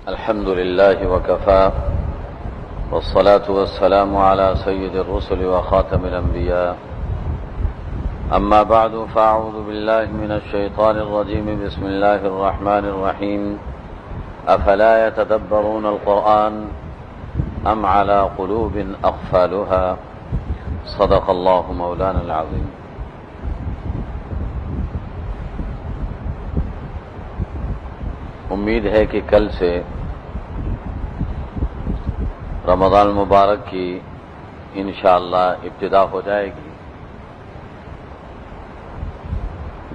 الحمد لله وكفى والصلاة والسلام على سيد الرسل وخاتم الأنبياء أما بعد فأعوذ بالله من الشيطان الرجيم بسم الله الرحمن الرحيم أفلا يتدبرون القرآن أم على قلوب أقفالها صدق الله مولانا العظيم. امید ہے کہ کل سے رمضان المبارک کی انشاءاللہ ابتدا ہو جائے گی.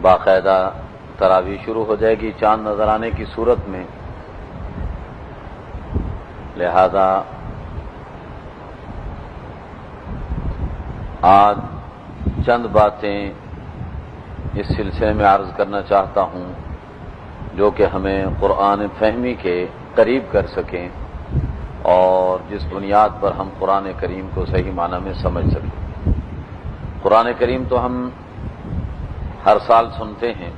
باقاعدہ تراویح شروع ہو جائے گی چاند نظر آنے کی صورت میں. لہذا آج چند باتیں اس سلسلے میں عرض کرنا چاہتا ہوں جو کہ ہمیں قرآن فہمی کے قریب کر سکیں اور جس بنیاد پر ہم قرآن کریم کو صحیح معنی میں سمجھ سکیں. قرآن کریم تو ہم ہر سال سنتے ہیں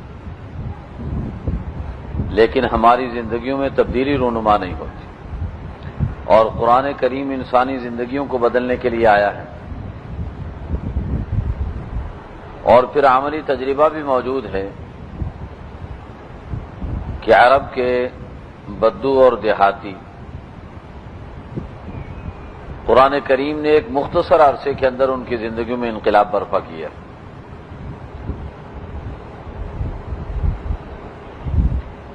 لیکن ہماری زندگیوں میں تبدیلی رونما نہیں ہوتی، اور قرآن کریم انسانی زندگیوں کو بدلنے کے لیے آیا ہے، اور پھر عملی تجربہ بھی موجود ہے کہ عرب کے بدو اور دیہاتی قرآن کریم نے ایک مختصر عرصے کے اندر ان کی زندگیوں میں انقلاب برپا کیا.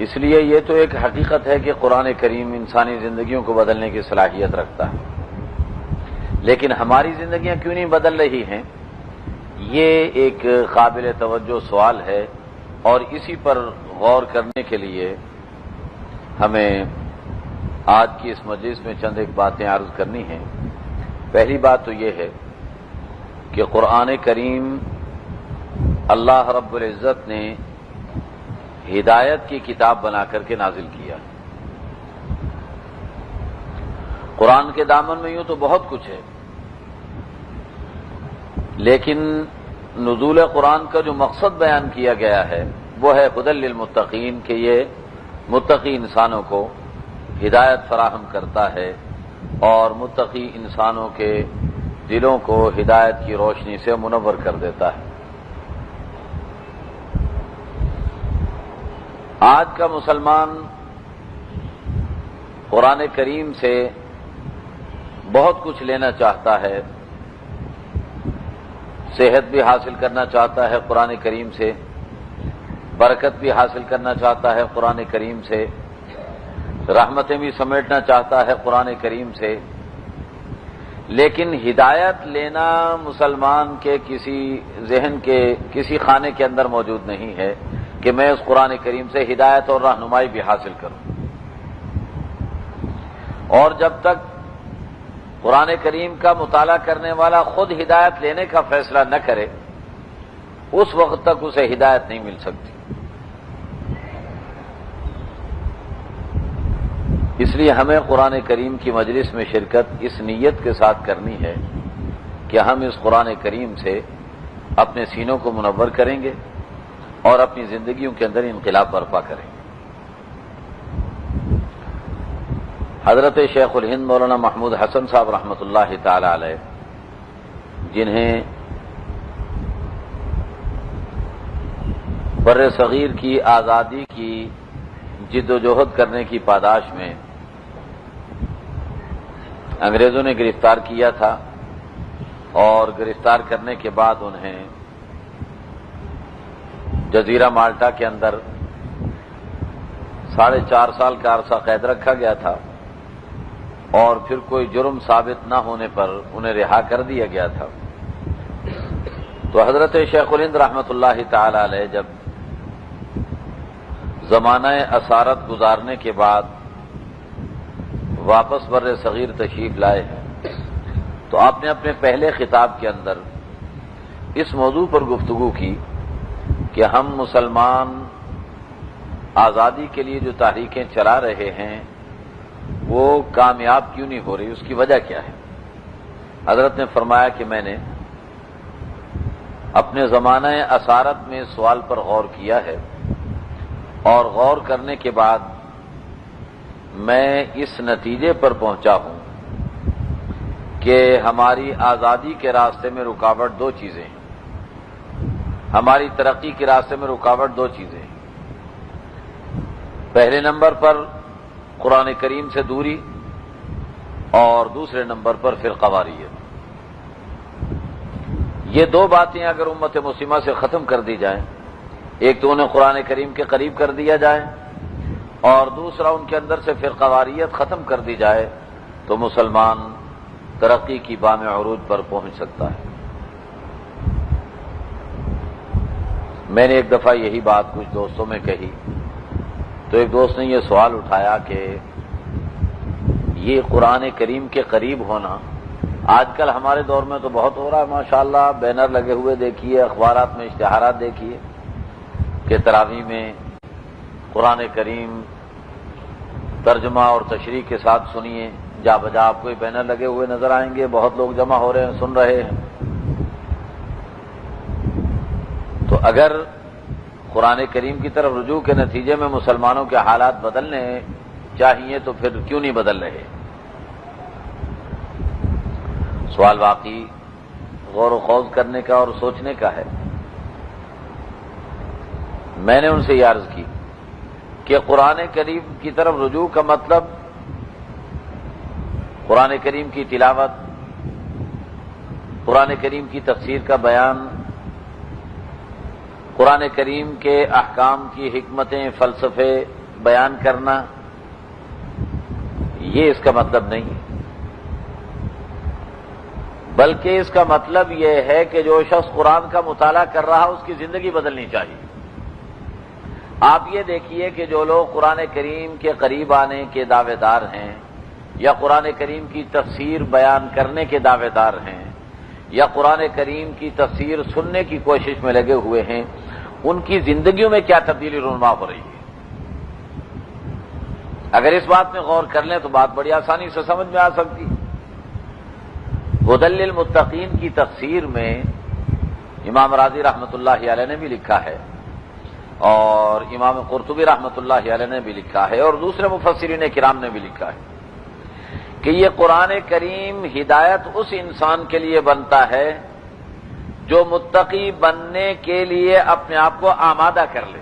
اس لیے یہ تو ایک حقیقت ہے کہ قرآن کریم انسانی زندگیوں کو بدلنے کی صلاحیت رکھتا ہے، لیکن ہماری زندگیاں کیوں نہیں بدل رہی ہیں، یہ ایک قابل توجہ سوال ہے، اور اسی پر غور کرنے کے لیے ہمیں آج کی اس مجلس میں چند ایک باتیں عرض کرنی ہیں. پہلی بات تو یہ ہے کہ قرآن کریم اللہ رب العزت نے ہدایت کی کتاب بنا کر کے نازل کیا. قرآن کے دامن میں یوں تو بہت کچھ ہے، لیکن نزول قرآن کا جو مقصد بیان کیا گیا ہے وہ ہے ہدی للمتقین، کہ یہ متقی انسانوں کو ہدایت فراہم کرتا ہے اور متقی انسانوں کے دلوں کو ہدایت کی روشنی سے منور کر دیتا ہے. آج کا مسلمان قرآن کریم سے بہت کچھ لینا چاہتا ہے، صحت بھی حاصل کرنا چاہتا ہے قرآن کریم سے، برکت بھی حاصل کرنا چاہتا ہے قرآن کریم سے، رحمتیں بھی سمیٹنا چاہتا ہے قرآن کریم سے، لیکن ہدایت لینا مسلمان کے کسی ذہن کے کسی خانے کے اندر موجود نہیں ہے کہ میں اس قرآن کریم سے ہدایت اور رہنمائی بھی حاصل کروں. اور جب تک قرآن کریم کا مطالعہ کرنے والا خود ہدایت لینے کا فیصلہ نہ کرے اس وقت تک اسے ہدایت نہیں مل سکتی. اس لیے ہمیں قرآن کریم کی مجلس میں شرکت اس نیت کے ساتھ کرنی ہے کہ ہم اس قرآن کریم سے اپنے سینوں کو منور کریں گے اور اپنی زندگیوں کے اندر انقلاب برپا کریں گے. حضرت شیخ الہند مولانا محمود حسن صاحب رحمۃ اللہ تعالی علیہ، جنہیں بر صغیر کی آزادی کی جد و جہد کرنے کی پاداش میں انگریزوں نے گرفتار کیا تھا، اور گرفتار کرنے کے بعد انہیں جزیرہ مالٹا کے اندر 4.5 سال کا عرصہ قید رکھا گیا تھا، اور پھر کوئی جرم ثابت نہ ہونے پر انہیں رہا کر دیا گیا تھا. تو حضرت شیخ الہند رحمۃ اللہ تعالی علیہ جب زمانہ اسارت گزارنے کے بعد واپس بر صغیر تشریف لائے ہیں تو آپ نے اپنے پہلے خطاب کے اندر اس موضوع پر گفتگو کی کہ ہم مسلمان آزادی کے لیے جو تحریکیں چلا رہے ہیں وہ کامیاب کیوں نہیں ہو رہی، اس کی وجہ کیا ہے. حضرت نے فرمایا کہ میں نے اپنے زمانہ اسارت میں اس سوال پر غور کیا ہے، اور غور کرنے کے بعد میں اس نتیجے پر پہنچا ہوں کہ ہماری آزادی کے راستے میں رکاوٹ دو چیزیں ہیں، ہماری ترقی کے راستے میں رکاوٹ دو چیزیں ہیں۔ پہلے نمبر پر قرآن کریم سے دوری اور دوسرے نمبر پر فرقواریت۔ یہ دو باتیں اگر امت مسلمہ سے ختم کر دی جائیں، ایک تو انہیں قرآن کریم کے قریب کر دیا جائے اور دوسرا ان کے اندر سے فرقواریت ختم کر دی جائے، تو مسلمان ترقی کی بام عروج پر پہنچ سکتا ہے۔ میں نے ایک دفعہ یہی بات کچھ دوستوں میں کہی تو ایک دوست نے یہ سوال اٹھایا کہ یہ قرآن کریم کے قریب ہونا آج کل ہمارے دور میں تو بہت ہو رہا ہے، ماشاءاللہ، بینر لگے ہوئے دیکھیے، اخبارات میں اشتہارات دیکھیے کہ تراویح میں قرآن کریم ترجمہ اور تشریح کے ساتھ سنیے، جا بجا آپ کو بینر لگے ہوئے نظر آئیں گے، بہت لوگ جمع ہو رہے ہیں، سن رہے ہیں۔ تو اگر قرآن کریم کی طرف رجوع کے نتیجے میں مسلمانوں کے حالات بدلنے چاہیے تو پھر کیوں نہیں بدل رہے؟ سوال واقعی غور و خوض کرنے کا اور سوچنے کا ہے۔ میں نے ان سے یہ عرض کی کہ قرآن کریم کی طرف رجوع کا مطلب قرآن کریم کی تلاوت، قرآن کریم کی تفسیر کا بیان، قرآن کریم کے احکام کی حکمتیں، فلسفے بیان کرنا، یہ اس کا مطلب نہیں ہے، بلکہ اس کا مطلب یہ ہے کہ جو شخص قرآن کا مطالعہ کر رہا اس کی زندگی بدلنی چاہیے۔ آپ یہ دیکھیے کہ جو لوگ قرآن کریم کے قریب آنے کے دعوے دار ہیں یا قرآن کریم کی تفسیر بیان کرنے کے دعوے دار ہیں یا قرآن کریم کی تفسیر سننے کی کوشش میں لگے ہوئے ہیں، ان کی زندگیوں میں کیا تبدیلی رونما ہو رہی ہے۔ اگر اس بات میں غور کر لیں تو بات بڑی آسانی سے سمجھ میں آ سکتی ہے۔ ہدی للمتقین کی تفسیر میں امام راضی رحمۃ اللہ علیہ نے بھی لکھا ہے اور امام قرطبی رحمۃ اللہ علیہ نے بھی لکھا ہے اور دوسرے مفسرین کرام نے بھی لکھا ہے کہ یہ قرآن کریم ہدایت اس انسان کے لیے بنتا ہے جو متقی بننے کے لیے اپنے آپ کو آمادہ کر لے۔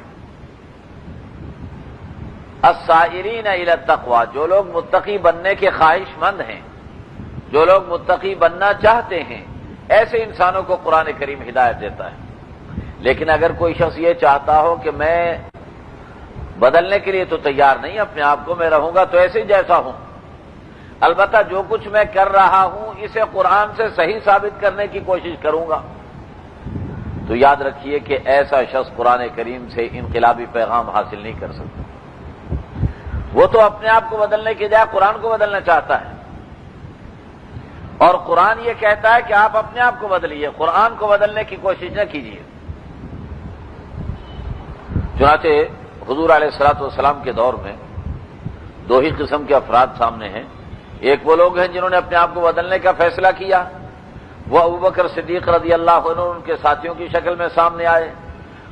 السائرین الی التقوی، جو لوگ متقی بننے کے خواہش مند ہیں، جو لوگ متقی بننا چاہتے ہیں، ایسے انسانوں کو قرآن کریم ہدایت دیتا ہے۔ لیکن اگر کوئی شخص یہ چاہتا ہو کہ میں بدلنے کے لیے تو تیار نہیں اپنے آپ کو، میں رہوں گا تو ایسے ہی جیسا ہوں، البتہ جو کچھ میں کر رہا ہوں اسے قرآن سے صحیح ثابت کرنے کی کوشش کروں گا، تو یاد رکھیے کہ ایسا شخص قرآن کریم سے انقلابی پیغام حاصل نہیں کر سکتا۔ وہ تو اپنے آپ کو بدلنے کے جائے قرآن کو بدلنا چاہتا ہے، اور قرآن یہ کہتا ہے کہ آپ اپنے آپ کو بدلیے، قرآن کو بدلنے کی کوشش نہ کیجیے۔ چنانچہ حضور علیہ الصلوۃ والسلام کے دور میں دو ہی قسم کے افراد سامنے ہیں۔ ایک وہ لوگ ہیں جنہوں نے اپنے آپ کو بدلنے کا فیصلہ کیا، وہ ابوبکر صدیق رضی اللہ عنہ ان کے ساتھیوں کی شکل میں سامنے آئے،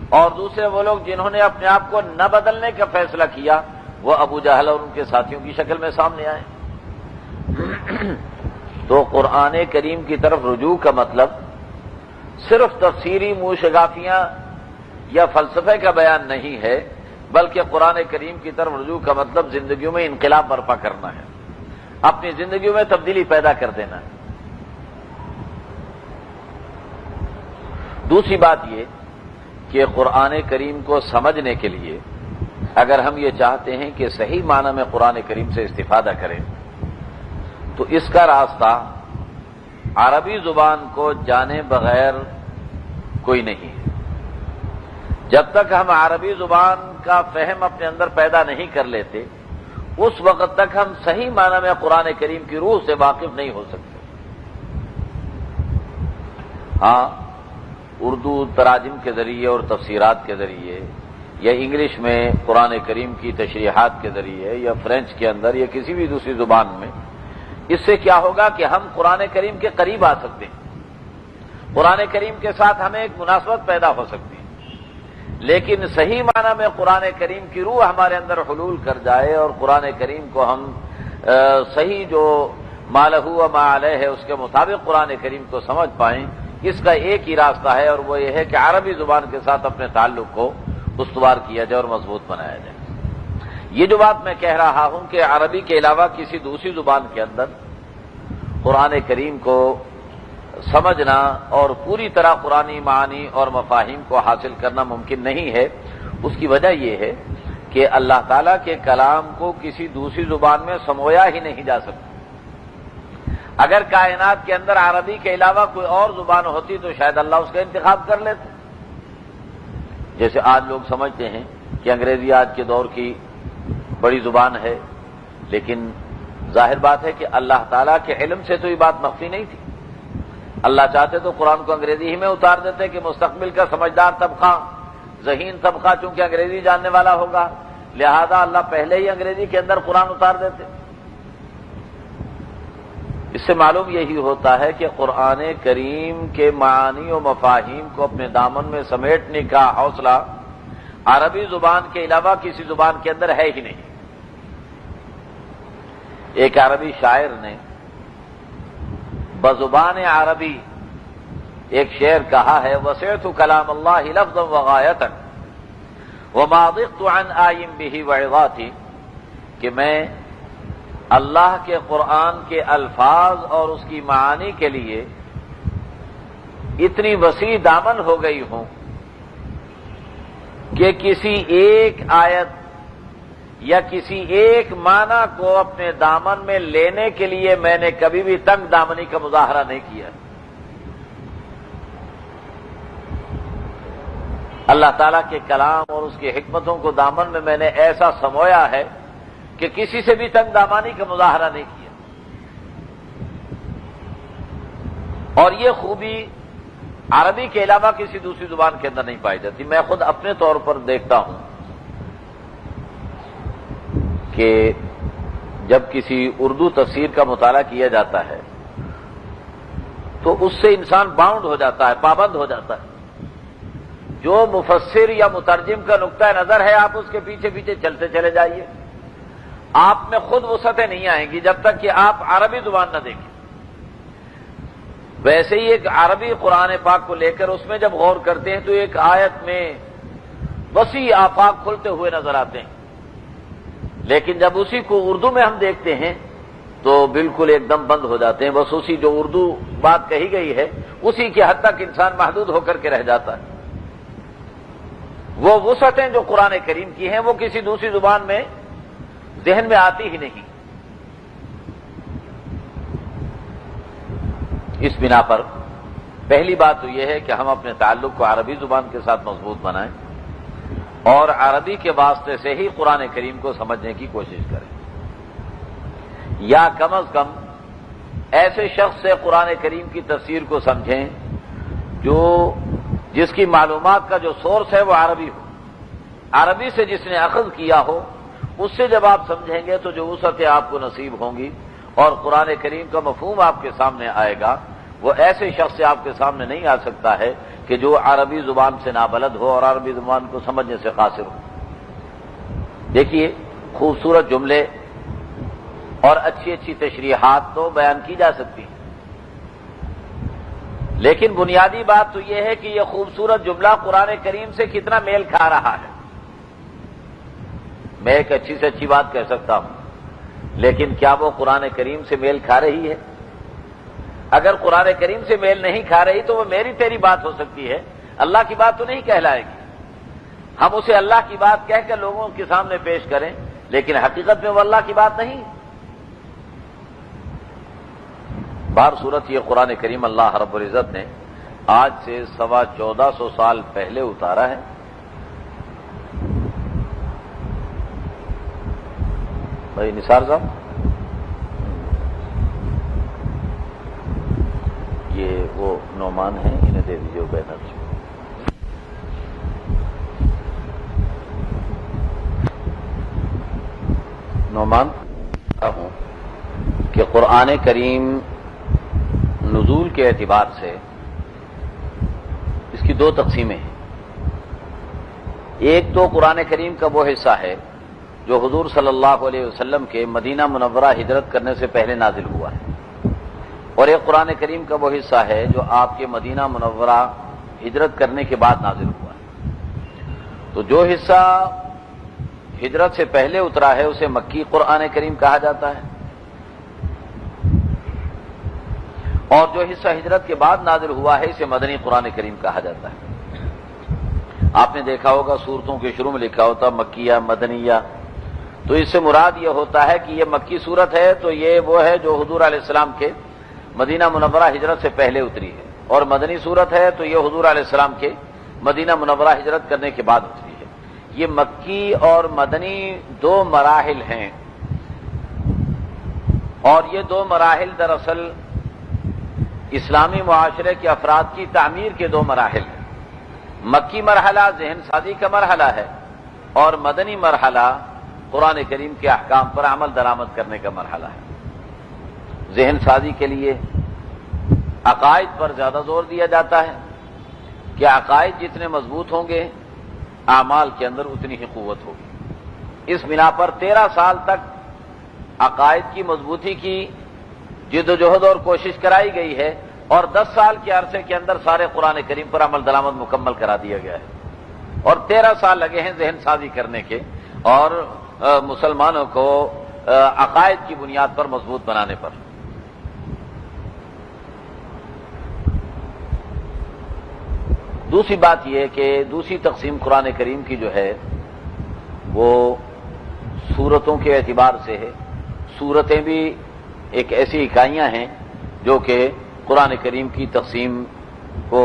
اور دوسرے وہ لوگ جنہوں نے اپنے آپ کو نہ بدلنے کا فیصلہ کیا، وہ ابو جہل اور ان کے ساتھیوں کی شکل میں سامنے آئے۔ تو قرآن کریم کی طرف رجوع کا مطلب صرف تفسیری منہ شگافیاں یا فلسفے کا بیان نہیں ہے، بلکہ قرآن کریم کی طرف رجوع کا مطلب زندگیوں میں انقلاب برپا کرنا ہے، اپنی زندگیوں میں تبدیلی پیدا کر دینا ہے۔ دوسری بات یہ کہ قرآن کریم کو سمجھنے کے لیے اگر ہم یہ چاہتے ہیں کہ صحیح معنی میں قرآن کریم سے استفادہ کریں تو اس کا راستہ عربی زبان کو جانے بغیر کوئی نہیں ہے۔ جب تک ہم عربی زبان کا فہم اپنے اندر پیدا نہیں کر لیتے اس وقت تک ہم صحیح معنی میں قرآن کریم کی روح سے واقف نہیں ہو سکتے۔ ہاں، اردو تراجم کے ذریعے اور تفسیرات کے ذریعے یا انگلش میں قرآن کریم کی تشریحات کے ذریعے یا فرینچ کے اندر یا کسی بھی دوسری زبان میں، اس سے کیا ہوگا کہ ہم قرآن کریم کے قریب آ سکتے ہیں، قرآن کریم کے ساتھ ہمیں ایک مناسبت پیدا ہو سکتی ہے۔ لیکن صحیح معنی میں قرآن کریم کی روح ہمارے اندر حلول کر جائے اور قرآن کریم کو ہم صحیح جو ما لہ و ما علیہ ہے اس کے مطابق قرآن کریم کو سمجھ پائیں، اس کا ایک ہی راستہ ہے، اور وہ یہ ہے کہ عربی زبان کے ساتھ اپنے تعلق کو استوار کیا جائے اور مضبوط بنایا جائے۔ یہ جو بات میں کہہ رہا ہوں کہ عربی کے علاوہ کسی دوسری زبان کے اندر قرآن کریم کو سمجھنا اور پوری طرح قرآنی معانی اور مفاہیم کو حاصل کرنا ممکن نہیں ہے، اس کی وجہ یہ ہے کہ اللہ تعالیٰ کے کلام کو کسی دوسری زبان میں سمویا ہی نہیں جا سکتا۔ اگر کائنات کے اندر عربی کے علاوہ کوئی اور زبان ہوتی تو شاید اللہ اس کا انتخاب کر لیتے، جیسے آج لوگ سمجھتے ہیں کہ انگریزی آج کے دور کی بڑی زبان ہے، لیکن ظاہر بات ہے کہ اللہ تعالیٰ کے علم سے تو یہ بات مخفی نہیں تھی۔ اللہ چاہتے تو قرآن کو انگریزی ہی میں اتار دیتے کہ مستقبل کا سمجھدار طبقہ، ذہین طبقہ چونکہ انگریزی جاننے والا ہوگا، لہذا اللہ پہلے ہی انگریزی کے اندر قرآن اتار دیتے۔ اس سے معلوم یہی ہوتا ہے کہ قرآن کریم کے معانی و مفاہیم کو اپنے دامن میں سمیٹنے کا حوصلہ عربی زبان کے علاوہ کسی زبان کے اندر ہے ہی نہیں۔ ایک عربی شاعر نے بزبان عربی ایک شعر کہا ہے، وسعت کلام اللہ لفظا وغایۃ وما ضقت عن آئم بہ وعظاتی، کہ میں اللہ کے قرآن کے الفاظ اور اس کی معانی کے لیے اتنی وسیع دامن ہو گئی ہوں کہ کسی ایک آیت یا کسی ایک معنی کو اپنے دامن میں لینے کے لیے میں نے کبھی بھی تنگ دامنی کا مظاہرہ نہیں کیا۔ اللہ تعالیٰ کے کلام اور اس کی حکمتوں کو دامن میں نے ایسا سمویا ہے کہ کسی سے بھی تنگ دامانی کا مظاہرہ نہیں کیا۔ اور یہ خوبی عربی کے علاوہ کسی دوسری زبان کے اندر نہیں پائی جاتی۔ میں خود اپنے طور پر دیکھتا ہوں کہ جب کسی اردو تفسیر کا مطالعہ کیا جاتا ہے تو اس سے انسان باؤنڈ ہو جاتا ہے، پابند ہو جاتا ہے۔ جو مفسر یا مترجم کا نقطہ نظر ہے آپ اس کے پیچھے پیچھے چلتے چلے جائیے، آپ میں خود وسعتیں نہیں آئیں گی جب تک کہ آپ عربی زبان نہ دیکھیں۔ ویسے ہی ایک عربی قرآن پاک کو لے کر اس میں جب غور کرتے ہیں تو ایک آیت میں وسیع آفاق کھلتے ہوئے نظر آتے ہیں، لیکن جب اسی کو اردو میں ہم دیکھتے ہیں تو بالکل ایک دم بند ہو جاتے ہیں۔ بس اسی جو اردو بات کہی گئی ہے اسی کی حد تک انسان محدود ہو کر کے رہ جاتا ہے۔ وہ وسعتیں جو قرآن کریم کی ہیں وہ کسی دوسری زبان میں ذہن میں آتی ہی نہیں۔ اس بنا پر پہلی بات تو یہ ہے کہ ہم اپنے تعلق کو عربی زبان کے ساتھ مضبوط بنائیں اور عربی کے واسطے سے ہی قرآن کریم کو سمجھنے کی کوشش کریں، یا کم از کم ایسے شخص سے قرآن کریم کی تفسیر کو سمجھیں جس کی معلومات کا جو سورس ہے وہ عربی ہو، عربی سے جس نے اخذ کیا ہو، اس سے جب آپ سمجھیں گے تو جو وسعتیں آپ کو نصیب ہوں گی اور قرآن کریم کا مفہوم آپ کے سامنے آئے گا، وہ ایسے شخص سے آپ کے سامنے نہیں آ سکتا ہے کہ جو عربی زبان سے نابلد ہو اور عربی زبان کو سمجھنے سے قاصر ہو۔ دیکھیے، خوبصورت جملے اور اچھی اچھی تشریحات تو بیان کی جا سکتی ہیں، لیکن بنیادی بات تو یہ ہے کہ یہ خوبصورت جملہ قرآن کریم سے کتنا میل کھا رہا ہے۔ میں ایک اچھی سے اچھی بات کہہ سکتا ہوں، لیکن کیا وہ قرآن کریم سے میل کھا رہی ہے؟ اگر قرآن کریم سے میل نہیں کھا رہی تو وہ میری تیری بات ہو سکتی ہے، اللہ کی بات تو نہیں کہلائے گی۔ ہم اسے اللہ کی بات کہہ کر لوگوں کے سامنے پیش کریں، لیکن حقیقت میں وہ اللہ کی بات نہیں۔ بہر صورت یہ قرآن کریم اللہ رب العزت نے آج سے 1450 سال پہلے اتارا ہے۔ بھائی نثار صاحب، یہ وہ نعمان ہیں، انہیں دے دیجیے بینر۔ نعمان ہوں کہ قرآن کریم نزول کے اعتبار سے اس کی دو تقسیمیں ہیں۔ ایک تو قرآن کریم کا وہ حصہ ہے جو حضور صلی اللہ علیہ وسلم کے مدینہ منورہ ہجرت کرنے سے پہلے نازل ہوا ہے، اور ایک قرآن کریم کا وہ حصہ ہے جو آپ کے مدینہ منورہ ہجرت کرنے کے بعد نازل ہوا ہے۔ تو جو حصہ ہجرت سے پہلے اترا ہے اسے مکی قرآن کریم کہا جاتا ہے، اور جو حصہ ہجرت کے بعد نازل ہوا ہے اسے مدنی قرآن کریم کہا جاتا ہے۔ آپ نے دیکھا ہوگا سورتوں کے شروع میں لکھا ہوتا مکیہ مدنیہ، تو اس سے مراد یہ ہوتا ہے کہ یہ مکی سورت ہے تو یہ وہ ہے جو حضور علیہ السلام کے مدینہ منورہ ہجرت سے پہلے اتری ہے، اور مدنی سورت ہے تو یہ حضور علیہ السلام کے مدینہ منورہ ہجرت کرنے کے بعد اتری ہے۔ یہ مکی اور مدنی دو مراحل ہیں، اور یہ دو مراحل دراصل اسلامی معاشرے کے افراد کی تعمیر کے دو مراحل ہیں۔ مکی مرحلہ ذہن سازی کا مرحلہ ہے، اور مدنی مرحلہ قرآن کریم کے احکام پر عمل درآمد کرنے کا مرحلہ ہے۔ ذہن سازی کے لیے عقائد پر زیادہ زور دیا جاتا ہے کہ عقائد جتنے مضبوط ہوں گے اعمال کے اندر اتنی ہی قوت ہوگی۔ اس بنا پر 13 سال تک عقائد کی مضبوطی کی جد و جہد اور کوشش کرائی گئی ہے، اور 10 سال کے عرصے کے اندر سارے قرآن کریم پر عمل درآمد مکمل کرا دیا گیا ہے، اور 13 سال لگے ہیں ذہن سازی کرنے کے اور مسلمانوں کو عقائد کی بنیاد پر مضبوط بنانے پر۔ دوسری بات یہ ہے کہ دوسری تقسیم قرآن کریم کی جو ہے وہ سورتوں کے اعتبار سے ہے۔ سورتیں بھی ایک ایسی اکائیاں ہیں جو کہ قرآن کریم کی تقسیم کو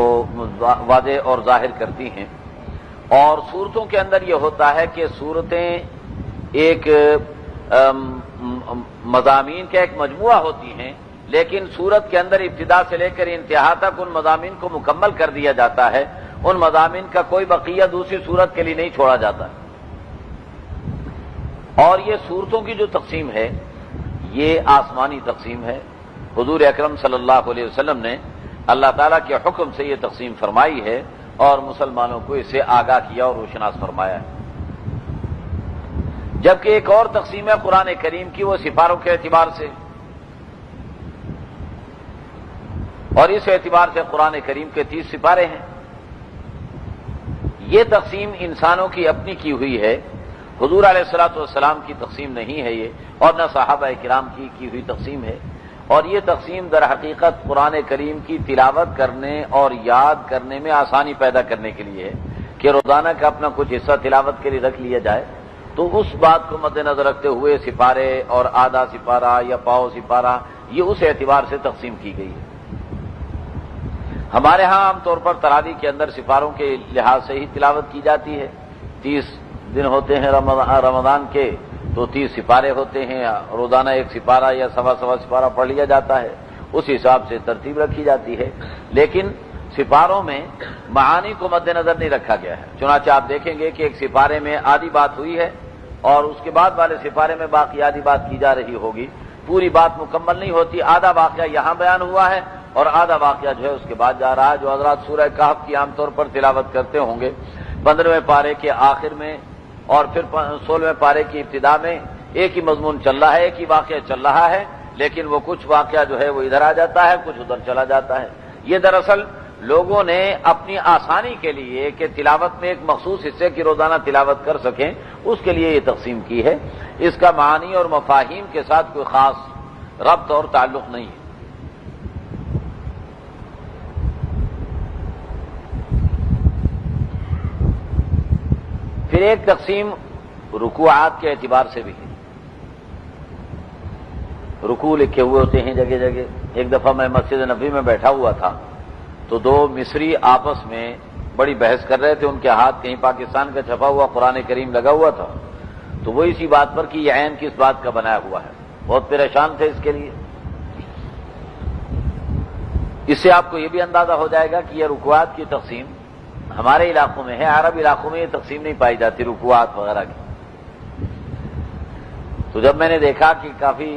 واضح اور ظاہر کرتی ہیں، اور سورتوں کے اندر یہ ہوتا ہے کہ سورتیں ایک مضامین کا ایک مجموعہ ہوتی ہیں، لیکن سورت کے اندر ابتدا سے لے کر انتہا تک ان مضامین کو مکمل کر دیا جاتا ہے، ان مضامین کا کوئی بقیہ دوسری سورت کے لیے نہیں چھوڑا جاتا۔ اور یہ سورتوں کی جو تقسیم ہے یہ آسمانی تقسیم ہے۔ حضور اکرم صلی اللہ علیہ وسلم نے اللہ تعالیٰ کے حکم سے یہ تقسیم فرمائی ہے، اور مسلمانوں کو اس سے آگاہ کیا اور روشناس فرمایا ہے۔ جبکہ ایک اور تقسیم ہے قرآن کریم کی، وہ سپاروں کے اعتبار سے، اور اس اعتبار سے قرآن کریم کے 30 سپارے ہیں۔ یہ تقسیم انسانوں کی اپنی کی ہوئی ہے، حضور علیہ الصلوۃ والسلام کی تقسیم نہیں ہے یہ، اور نہ صحابہ کرام کی ہوئی تقسیم ہے۔ اور یہ تقسیم در حقیقت قرآن کریم کی تلاوت کرنے اور یاد کرنے میں آسانی پیدا کرنے کے لیے ہے کہ روزانہ کا اپنا کچھ حصہ تلاوت کے لیے رکھ لیا جائے، تو اس بات کو مد نظر رکھتے ہوئے سپارے اور آدھا سپارہ یا پاؤ سپارہ یہ اس اعتبار سے تقسیم کی گئی ہے۔ ہمارے ہاں عام طور پر تراویح کے اندر سپاروں کے لحاظ سے ہی تلاوت کی جاتی ہے۔ 30 دن ہوتے ہیں رمضان کے، تو 30 سپارے ہوتے ہیں، روزانہ ایک سپارہ یا سوا سپارہ پڑھ لیا جاتا ہے، اس حساب سے ترتیب رکھی جاتی ہے۔ لیکن سپاروں میں معانی کو مد نظر نہیں رکھا گیا ہے، چنانچہ آپ دیکھیں گے کہ ایک سپارے میں آدھی بات ہوئی ہے اور اس کے بعد والے سپارے میں باقی آدھی بات کی جا رہی ہوگی، پوری بات مکمل نہیں ہوتی، آدھا واقعہ یہاں بیان ہوا ہے اور آدھا واقعہ جو ہے اس کے بعد جا رہا ہے۔ جو حضرات سورہ کہف کی عام طور پر تلاوت کرتے ہوں گے 15ویں پارے کے آخر میں اور پھر 16ویں پارے کی ابتدا میں ایک ہی مضمون چل رہا ہے، ایک ہی واقعہ چل رہا ہے، لیکن وہ کچھ واقعہ جو ہے وہ ادھر آ جاتا ہے، کچھ ادھر چلا جاتا ہے۔ یہ دراصل لوگوں نے اپنی آسانی کے لیے کہ تلاوت میں ایک مخصوص حصے کی روزانہ تلاوت کر سکیں، اس کے لیے یہ تقسیم کی ہے۔ اس کا معانی اور مفاہیم کے ساتھ کوئی خاص ربط اور تعلق نہیں ہے۔ پھر ایک تقسیم رکوعات کے اعتبار سے بھی ہے۔ رکوع لکھے ہوئے ہوتے ہیں جگہ جگہ۔ ایک دفعہ میں مسجد نبوی میں بیٹھا ہوا تھا تو 2 مصری آپس میں بڑی بحث کر رہے تھے، ان کے ہاتھ کہیں پاکستان کا چھپا ہوا قرآن کریم لگا ہوا تھا، تو وہ اسی بات پر کہ یہ عین کس بات کا بنایا ہوا ہے، بہت پریشان تھے اس کے لیے۔ اس سے آپ کو یہ بھی اندازہ ہو جائے گا کہ یہ رکوعات کی تقسیم ہمارے علاقوں میں ہے، عرب علاقوں میں یہ تقسیم نہیں پائی جاتی رکوعات وغیرہ کی۔ تو جب میں نے دیکھا کہ کافی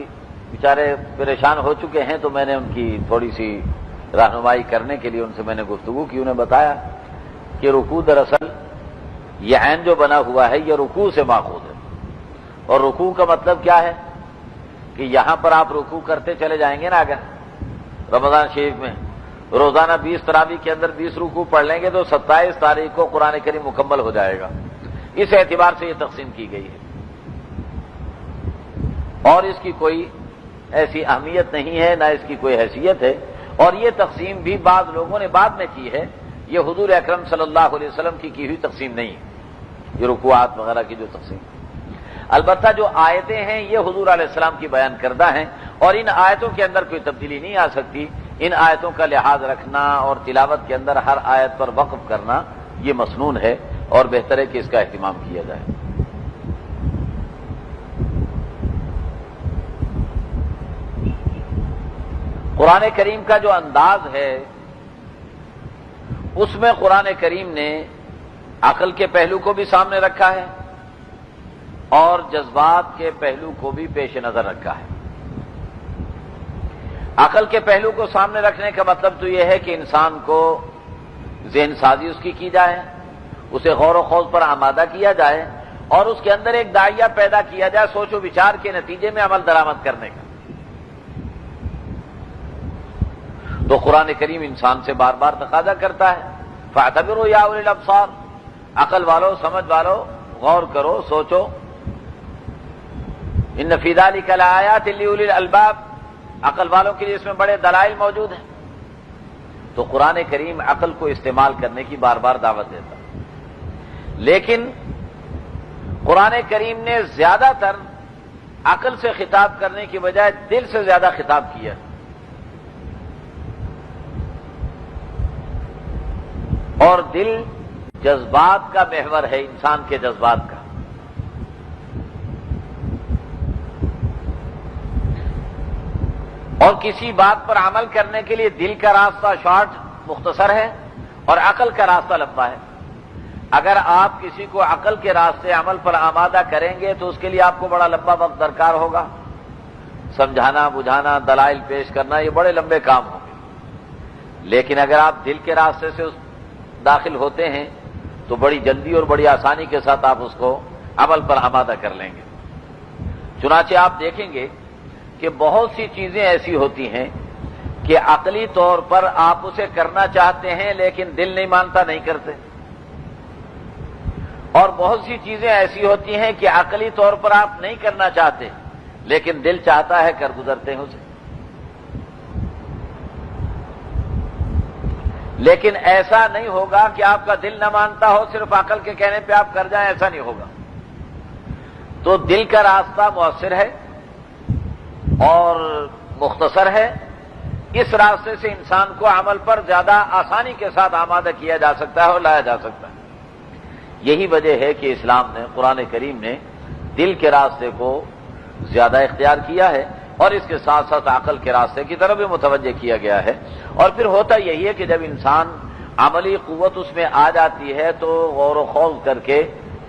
بیچارے پریشان ہو چکے ہیں تو میں نے ان کی تھوڑی سی رہنمائی کرنے کے لیے ان سے میں نے گفتگو کی، انہیں بتایا کہ رکوع دراصل یہ عین جو بنا ہوا ہے یہ رکوع سے ماخوذ ہے. اور رکوع کا مطلب کیا ہے کہ یہاں پر آپ رکوع کرتے چلے جائیں گے نا. اگر رمضان شریف میں روزانہ 20 تراویح کے اندر 20 رکوع پڑھ لیں گے تو 27 تاریخ کو قرآن کریم مکمل ہو جائے گا. اس اعتبار سے یہ تقسیم کی گئی ہے اور اس کی کوئی ایسی اہمیت نہیں ہے، نہ اس کی کوئی حیثیت ہے. اور یہ تقسیم بھی بعض لوگوں نے بعد میں کی ہے، یہ حضور اکرم صلی اللہ علیہ وسلم کی ہوئی تقسیم نہیں ہے، یہ رکوعات وغیرہ کی جو تقسیم. البتہ جو آیتیں ہیں یہ حضور علیہ السلام کی بیان کردہ ہیں اور ان آیتوں کے اندر کوئی تبدیلی نہیں آ سکتی. ان آیتوں کا لحاظ رکھنا اور تلاوت کے اندر ہر آیت پر وقف کرنا یہ مسنون ہے اور بہتر ہے کہ اس کا اہتمام کیا جائے. قرآن کریم کا جو انداز ہے اس میں قرآن کریم نے عقل کے پہلو کو بھی سامنے رکھا ہے اور جذبات کے پہلو کو بھی پیش نظر رکھا ہے. عقل کے پہلو کو سامنے رکھنے کا مطلب تو یہ ہے کہ انسان کو ذہن سازی اس کی جائے، اسے غور و خوض پر آمادہ کیا جائے اور اس کے اندر ایک داعیہ پیدا کیا جائے سوچ و بچار کے نتیجے میں عمل درآمد کرنے کا. تو قرآن کریم انسان سے بار بار تقاضا کرتا ہے فاعتبروا یا اولی الابصار، عقل والو، سمجھ والو، غور کرو، سوچو. ان فی ذلک لآیات لأولی الالباب، عقل والوں کے لیے اس میں بڑے دلائل موجود ہیں. تو قرآن کریم عقل کو استعمال کرنے کی بار بار دعوت دیتا ہے، لیکن قرآن کریم نے زیادہ تر عقل سے خطاب کرنے کی بجائے دل سے زیادہ خطاب کیا. اور دل جذبات کا محور ہے، انسان کے جذبات کا. اور کسی بات پر عمل کرنے کے لیے دل کا راستہ شارٹ مختصر ہے اور عقل کا راستہ لمبا ہے. اگر آپ کسی کو عقل کے راستے عمل پر آمادہ کریں گے تو اس کے لیے آپ کو بڑا لمبا وقت درکار ہوگا. سمجھانا، بجھانا، دلائل پیش کرنا، یہ بڑے لمبے کام ہوں گے. لیکن اگر آپ دل کے راستے سے داخل ہوتے ہیں تو بڑی جلدی اور بڑی آسانی کے ساتھ آپ اس کو عمل پر آمادہ کر لیں گے. چنانچہ آپ دیکھیں گے کہ بہت سی چیزیں ایسی ہوتی ہیں کہ عقلی طور پر آپ اسے کرنا چاہتے ہیں لیکن دل نہیں مانتا، نہیں کرتے. اور بہت سی چیزیں ایسی ہوتی ہیں کہ عقلی طور پر آپ نہیں کرنا چاہتے لیکن دل چاہتا ہے، کر گزرتے ہیں اسے. لیکن ایسا نہیں ہوگا کہ آپ کا دل نہ مانتا ہو، صرف عقل کے کہنے پہ آپ کر جائیں، ایسا نہیں ہوگا. تو دل کا راستہ مؤثر ہے اور مختصر ہے. اس راستے سے انسان کو عمل پر زیادہ آسانی کے ساتھ آمادہ کیا جا سکتا ہے اور لایا جا سکتا ہے. یہی وجہ ہے کہ اسلام نے، قرآن کریم نے دل کے راستے کو زیادہ اختیار کیا ہے اور اس کے ساتھ ساتھ عقل کے راستے کی طرف بھی متوجہ کیا گیا ہے. اور پھر ہوتا یہی ہے کہ جب انسان عملی قوت اس میں آ جاتی ہے تو غور و خوض کر کے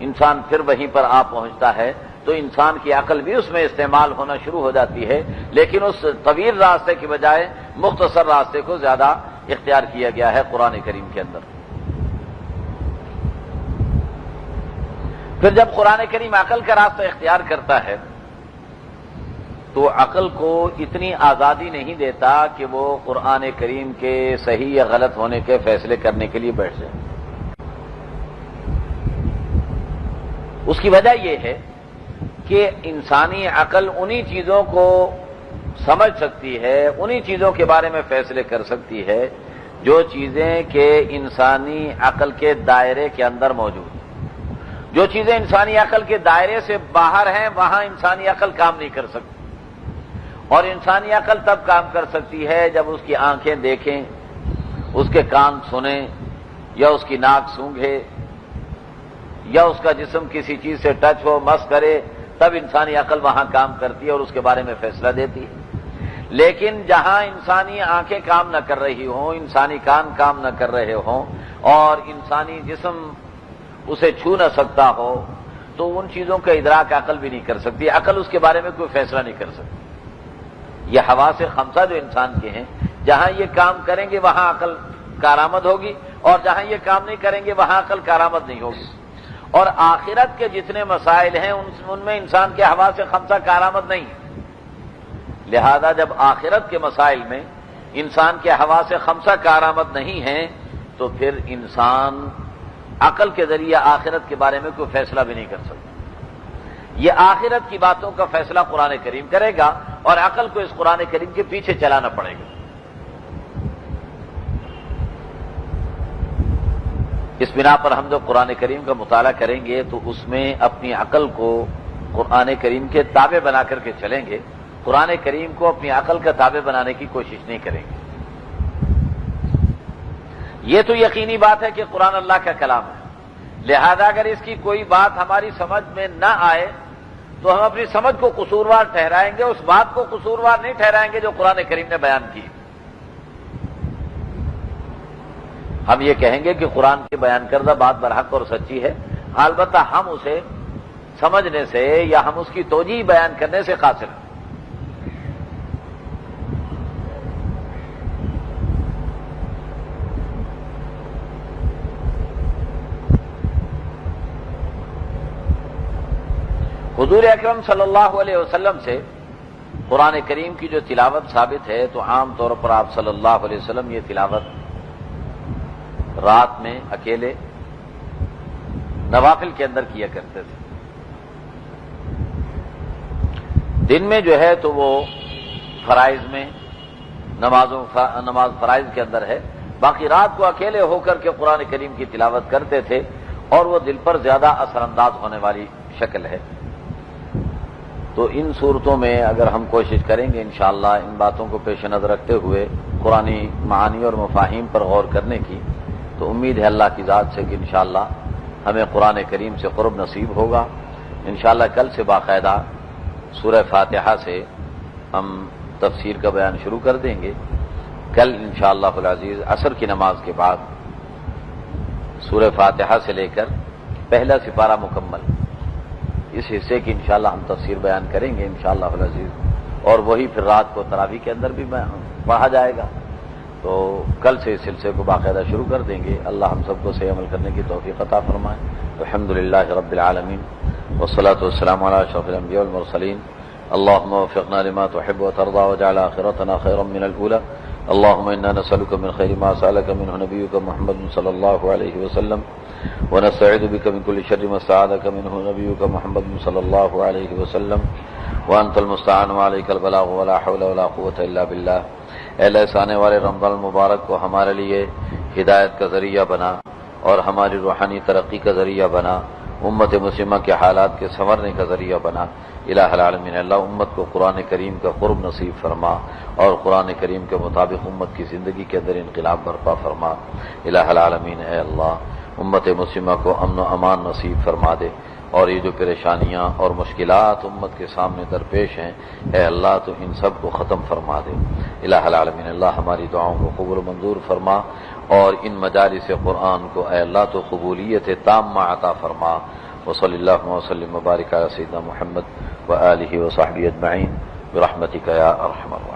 انسان پھر وہیں پر آ پہنچتا ہے، تو انسان کی عقل بھی اس میں استعمال ہونا شروع ہو جاتی ہے. لیکن اس طویل راستے کی بجائے مختصر راستے کو زیادہ اختیار کیا گیا ہے قرآن کریم کے اندر. پھر جب قرآن کریم عقل کا راستہ اختیار کرتا ہے تو عقل کو اتنی آزادی نہیں دیتا کہ وہ قرآن کریم کے صحیح یا غلط ہونے کے فیصلے کرنے کے لیے بیٹھ جائے. اس کی وجہ یہ ہے کہ انسانی عقل انہی چیزوں کو سمجھ سکتی ہے، انہی چیزوں کے بارے میں فیصلے کر سکتی ہے جو چیزیں کہ انسانی عقل کے دائرے کے اندر موجود ہیں. جو چیزیں انسانی عقل کے دائرے سے باہر ہیں وہاں انسانی عقل کام نہیں کر سکتی. اور انسانی عقل تب کام کر سکتی ہے جب اس کی آنکھیں دیکھیں، اس کے کان سنیں، یا اس کی ناک سونگھے، یا اس کا جسم کسی چیز سے ٹچ ہو، مس کرے، تب انسانی عقل وہاں کام کرتی ہے اور اس کے بارے میں فیصلہ دیتی ہے. لیکن جہاں انسانی آنکھیں کام نہ کر رہی ہوں، انسانی کان کام نہ کر رہے ہوں اور انسانی جسم اسے چھو نہ سکتا ہو تو ان چیزوں کا ادراک عقل بھی نہیں کر سکتی. عقل اس کے بارے میں کوئی فیصلہ نہیں کر سکتی. یہ حواس خمسہ جو انسان کے ہیں، جہاں یہ کام کریں گے وہاں عقل کارآمد ہوگی اور جہاں یہ کام نہیں کریں گے وہاں عقل کارآمد نہیں ہوگی. اور آخرت کے جتنے مسائل ہیں ان میں انسان کے حواس خمسہ کارآمد نہیں ہے۔ لہذا جب آخرت کے مسائل میں انسان کے حواس خمسہ کارآمد نہیں ہیں تو پھر انسان عقل کے ذریعے آخرت کے بارے میں کوئی فیصلہ بھی نہیں کر سکتا۔ یہ آخرت کی باتوں کا فیصلہ قرآن کریم کرے گا اور عقل کو اس قرآن کریم کے پیچھے چلانا پڑے گا۔ اس بنا پر ہم جب قرآن کریم کا مطالعہ کریں گے تو اس میں اپنی عقل کو قرآن کریم کے تابع بنا کر کے چلیں گے، قرآن کریم کو اپنی عقل کا تابع بنانے کی کوشش نہیں کریں گے۔ یہ تو یقینی بات ہے کہ قرآن اللہ کا کلام ہے، لہذا اگر اس کی کوئی بات ہماری سمجھ میں نہ آئے تو ہم اپنی سمجھ کو قصوروار ٹھہرائیں گے، اس بات کو قصوروار نہیں ٹھہرائیں گے جو قرآن کریم نے بیان کی۔ ہم یہ کہیں گے کہ قرآن کی بیان کردہ بات برحق اور سچی ہے، البتہ ہم اسے سمجھنے سے یا ہم اس کی توجیہ بیان کرنے سے قاصر ہیں۔ حضور اکرم صلی اللہ علیہ وسلم سے قرآن کریم کی جو تلاوت ثابت ہے تو عام طور پر آپ صلی اللہ علیہ وسلم یہ تلاوت رات میں اکیلے نوافل کے اندر کیا کرتے تھے۔ دن میں جو ہے تو وہ فرائض میں نماز فرائض کے اندر ہے، باقی رات کو اکیلے ہو کر کے قرآن کریم کی تلاوت کرتے تھے اور وہ دل پر زیادہ اثر انداز ہونے والی شکل ہے۔ تو ان صورتوں میں اگر ہم کوشش کریں گے انشاءاللہ ان باتوں کو پیش نظر رکھتے ہوئے قرآنی معانی اور مفاہیم پر غور کرنے کی، تو امید ہے اللہ کی ذات سے کہ انشاءاللہ ہمیں قرآن کریم سے قرب نصیب ہوگا۔ انشاءاللہ کل سے باقاعدہ سورہ فاتحہ سے ہم تفسیر کا بیان شروع کر دیں گے۔ کل انشاءاللہ العزیز عصر کی نماز کے بعد سورہ فاتحہ سے لے کر پہلا سپارہ مکمل اس حصے کی انشاءاللہ ہم تفسیر بیان کریں گے انشاءاللہ العزیز، اور وہی پھر رات کو تراویح کے اندر بھی پڑھا جائے گا۔ تو کل سے اس سلسلے کو باقاعدہ شروع کر دیں گے۔ اللہ ہم سب کو صحیح عمل کرنے کی توفیق عطا فرمائے۔ الحمدللہ رب العالمین والصلاة والسلام علی اشرف الانبیاء والمرسلین۔ اللهم وفقنا لما تحب وترضى واجعل آخرتنا خيرا من الأولى۔ اللهم إنا نسألك من خير ما سألك منه نبيك محمد صلى الله عليه وسلم، ونستعيذ بك من كل شر ما استعاذك منه نبيك محمد صلى الله عليه وسلم، وأنت المستعان وعليك البلاغ ولا حول ولا قوة إلا بالله۔ اے اللہ اس آنے والے رمضان المبارک کو ہمارے لیے ہدایت کا ذریعہ بنا اور ہماری روحانی ترقی کا ذریعہ بنا، امت مسلمہ کے حالات کے سنورنے کا ذریعہ بنا۔ الہ العالمین، اللہ امت کو قرآن کریم کا قرب نصیب فرما اور قرآن کریم کے مطابق امت کی زندگی کے اندر انقلاب برپا فرما۔ الہ العالمین، اے اللہ امت مسلمہ کو امن و امان نصیب فرما دے، اور یہ جو پریشانیاں اور مشکلات امت کے سامنے درپیش ہیں اے اللہ تو ان سب کو ختم فرما دے۔ الہ العالمین، اللہ ہماری دعاؤں کو قبول و منظور فرما، اور ان مجالس قرآن کو اے اللہ تو قبولیت تامہ عطا فرما۔ وصلی اللہ وسلم وبارک علی سیدنا محمد وآلہ وصحبہ اجمعین برحمتک یا ارحم الراحمین۔